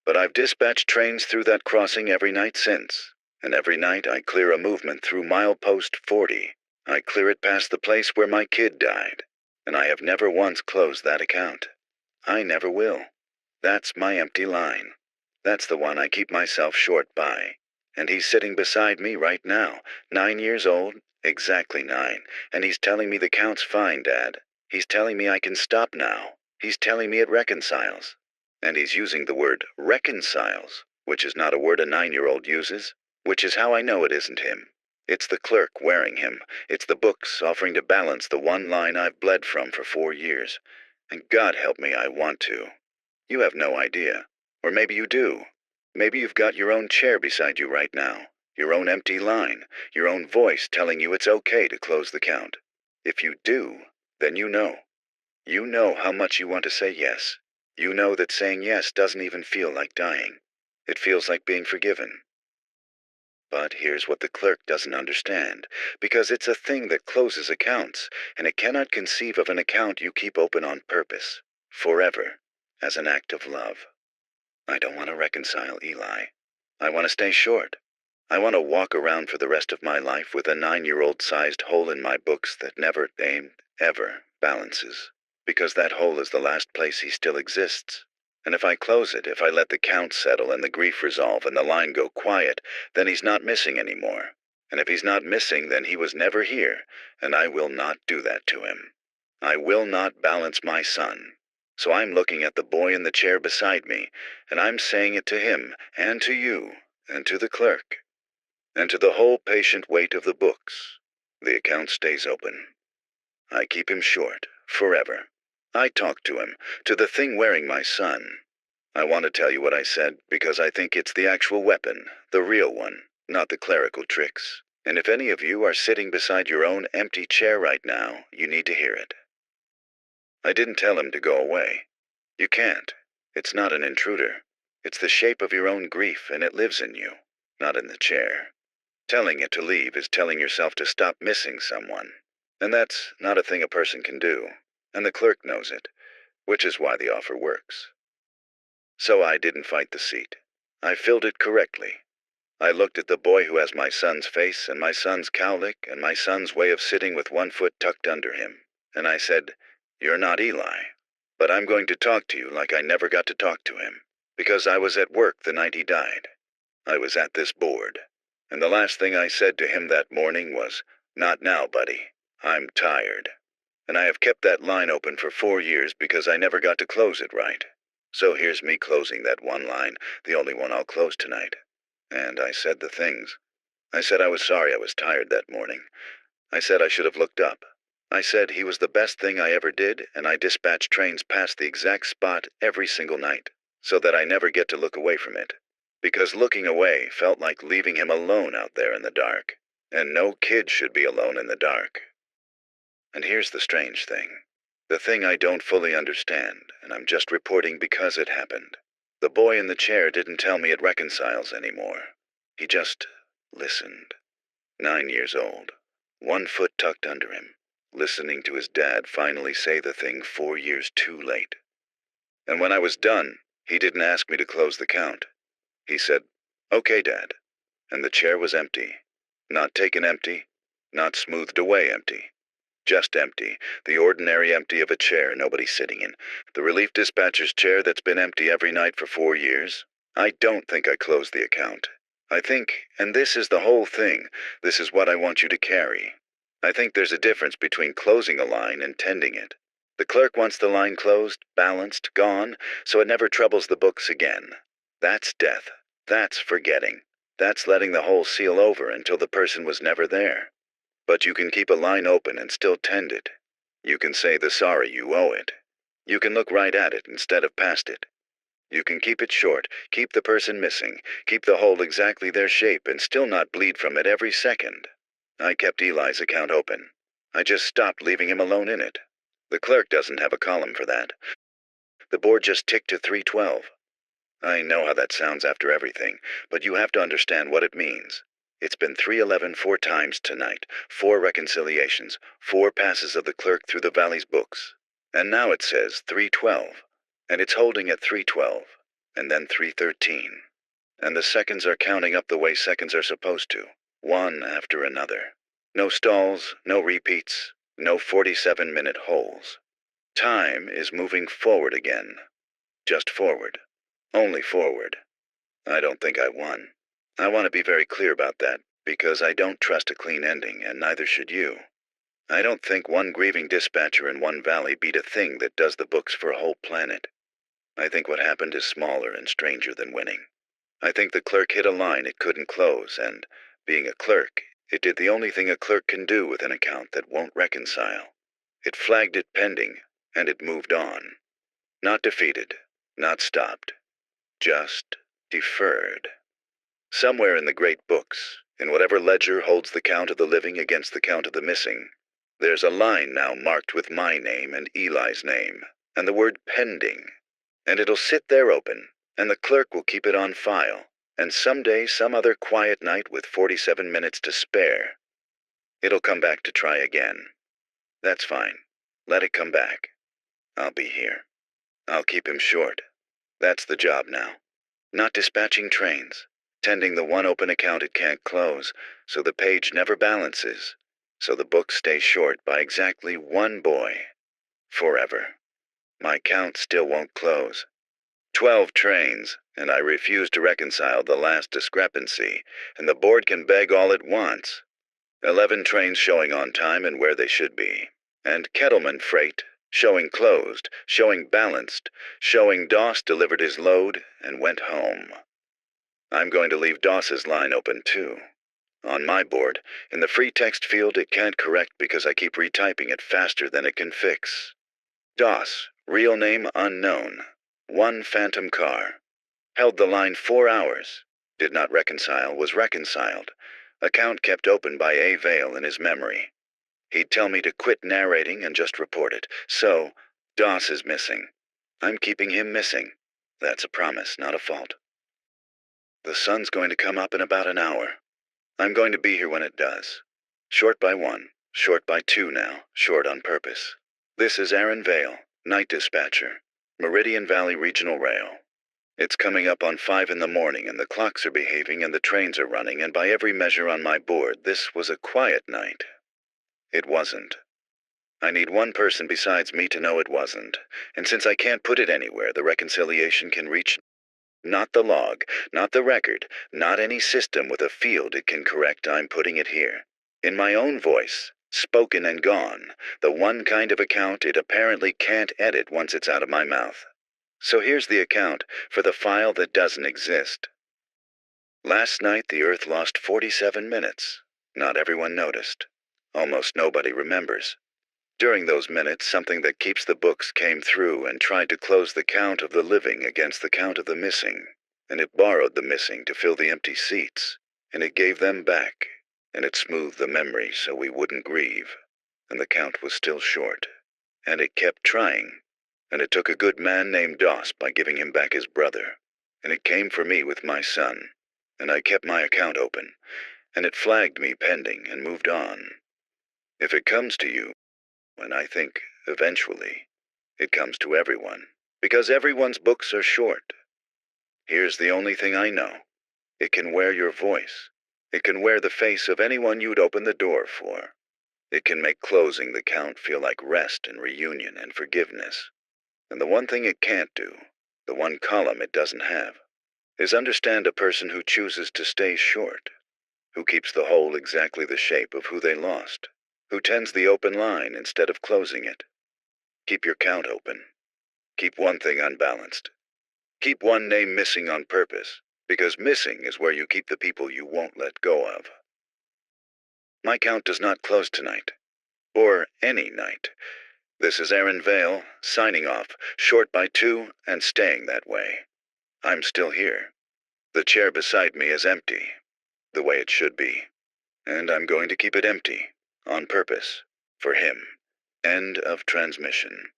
But I've dispatched trains through that crossing every night since. And every night I clear a movement through milepost 40. I clear it past the place where my kid died. And I have never once closed that account. I never will. That's my empty line. That's the one I keep myself short by. And he's sitting beside me right now, 9 years old, exactly 9. And he's telling me the count's fine, Dad. He's telling me I can stop now. He's telling me it reconciles. And he's using the word reconciles, which is not a word a 9-year-old uses. Which is how I know it isn't him. It's the clerk wearing him. It's the books offering to balance the one line I've bled from for 4 years. And God help me, I want to. You have no idea. Or maybe you do. Maybe you've got your own chair beside you right now. Your own empty line. Your own voice telling you it's okay to close the count. If you do, then you know. You know how much you want to say yes. You know that saying yes doesn't even feel like dying. It feels like being forgiven. But here's what the clerk doesn't understand, because it's a thing that closes accounts, and it cannot conceive of an account you keep open on purpose, forever, as an act of love. I don't want to reconcile, Eli. I want to stay short. I want to walk around for the rest of my life with a 9-year-old sized hole in my books that never, ever balances, because that hole is the last place he still exists. And if I close it, if I let the count settle and the grief resolve and the line go quiet, then he's not missing anymore. And if he's not missing, then he was never here, and I will not do that to him. I will not balance my son. So I'm looking at the boy in the chair beside me, and I'm saying it to him, and to you, and to the clerk, and to the whole patient weight of the books. The account stays open. I keep him short, forever. I talk to him, to the thing wearing my son. I want to tell you what I said because I think it's the actual weapon, the real one, not the clerical tricks. And if any of you are sitting beside your own empty chair right now, you need to hear it. I didn't tell him to go away. You can't. It's not an intruder. It's the shape of your own grief, and it lives in you, not in the chair. Telling it to leave is telling yourself to stop missing someone. And that's not a thing a person can do. And the clerk knows it, which is why the offer works. So I didn't fight the seat. I filled it correctly. I looked at the boy who has my son's face and my son's cowlick and my son's way of sitting with one foot tucked under him, and I said, "You're not Eli, but I'm going to talk to you like I never got to talk to him, because I was at work the night he died. I was at this board, and the last thing I said to him that morning was, 'Not now, buddy. I'm tired.' And I have kept that line open for 4 years because I never got to close it right. So here's me closing that one line, the only one I'll close tonight. And I said the things. I said I was sorry I was tired that morning. I said I should have looked up. I said he was the best thing I ever did, and I dispatched trains past the exact spot every single night, so that I never get to look away from it. Because looking away felt like leaving him alone out there in the dark. And no kid should be alone in the dark. And here's the strange thing. The thing I don't fully understand, and I'm just reporting because it happened. The boy in the chair didn't tell me it reconciles anymore. He just listened. 9 years old, 1 foot tucked under him, listening to his dad finally say the thing 4 years too late. And when I was done, he didn't ask me to close the count. He said, "Okay, Dad." And the chair was empty. Not taken empty, not smoothed away empty. Just empty, the ordinary empty of a chair nobody's sitting in. The relief dispatcher's chair that's been empty every night for 4 years. I don't think I closed the account. I think, and this is the whole thing, this is what I want you to carry. I think there's a difference between closing a line and tending it. The clerk wants the line closed, balanced, gone, so it never troubles the books again. That's death. That's forgetting. That's letting the hole seal over until the person was never there. But you can keep a line open and still tend it. You can say the sorry you owe it. You can look right at it instead of past it. You can keep it short, keep the person missing, keep the hole exactly their shape and still not bleed from it every second. I kept Eli's account open. I just stopped leaving him alone in it. The clerk doesn't have a column for that. The board just ticked to 312. I know how that sounds after everything, but you have to understand what it means. It's been 311 4 times tonight, 4 reconciliations, 4 passes of the clerk through the Valley's books. And now it says 312. And it's holding at 312, and then 313. And the seconds are counting up the way seconds are supposed to, one after another. No stalls, no repeats, no 47-minute holes. Time is moving forward again. Just forward. Only forward. I don't think I won. I want to be very clear about that, because I don't trust a clean ending, and neither should you. I don't think one grieving dispatcher in one valley beat a thing that does the books for a whole planet. I think what happened is smaller and stranger than winning. I think the clerk hit a line it couldn't close, and, being a clerk, it did the only thing a clerk can do with an account that won't reconcile. It flagged it pending, and it moved on. Not defeated, not stopped, just deferred. Somewhere in the great books, in whatever ledger holds the count of the living against the count of the missing, there's a line now marked with my name and Eli's name, and the word pending. And it'll sit there open, and the clerk will keep it on file, and someday, some other quiet night with 47 minutes to spare, it'll come back to try again. That's fine. Let it come back. I'll be here. I'll keep him short. That's the job now. Not dispatching trains, tending the one open account it can't close, so the page never balances, so the book stays short by exactly one boy. Forever. My count still won't close. 12 trains, and I refuse to reconcile the last discrepancy, and the board can beg all it wants. 11 trains showing on time and where they should be, and Kettleman freight, showing closed, showing balanced, showing Doss delivered his load and went home. I'm going to leave Doss's line open too. On my board, in the free text field it can't correct because I keep retyping it faster than it can fix. Doss, real name unknown. 1 phantom car. Held the line 4 hours. Did not reconcile, was reconciled. Account kept open by A. Vale in his memory. He'd tell me to quit narrating and just report it. So, Doss is missing. I'm keeping him missing. That's a promise, not a fault. The sun's going to come up in about an hour. I'm going to be here when it does. Short by 1, short by 2 now, short on purpose. This is Aaron Vale, night dispatcher, Meridian Valley Regional Rail. It's coming up on 5 in the morning and the clocks are behaving and the trains are running, and by every measure on my board, this was a quiet night. It wasn't. I need one person besides me to know it wasn't, and since I can't put it anywhere, the reconciliation can reach not the log, not the record, not any system with a field it can correct. I'm putting it here. In my own voice, spoken and gone, the one kind of account it apparently can't edit once it's out of my mouth. So here's the account for the file that doesn't exist. Last night the Earth lost 47 minutes. Not everyone noticed. Almost nobody remembers. During those minutes, something that keeps the books came through and tried to close the count of the living against the count of the missing, and it borrowed the missing to fill the empty seats, and it gave them back, and it smoothed the memory so we wouldn't grieve, and the count was still short, and it kept trying, and it took a good man named Doss by giving him back his brother, and it came for me with my son, and I kept my account open, and it flagged me pending and moved on. If it comes to you, and I think, eventually, it comes to everyone, because everyone's books are short. Here's the only thing I know. It can wear your voice. It can wear the face of anyone you'd open the door for. It can make closing the count feel like rest and reunion and forgiveness. And the one thing it can't do, the one column it doesn't have, is understand a person who chooses to stay short, who keeps the hole exactly the shape of who they lost, who tends the open line instead of closing it. Keep your count open. Keep one thing unbalanced. Keep one name missing on purpose, because missing is where you keep the people you won't let go of. My count does not close tonight, or any night. This is Aaron Vale, signing off, short by 2 and staying that way. I'm still here. The chair beside me is empty, the way it should be. And I'm going to keep it empty, on purpose, for him. End of transmission.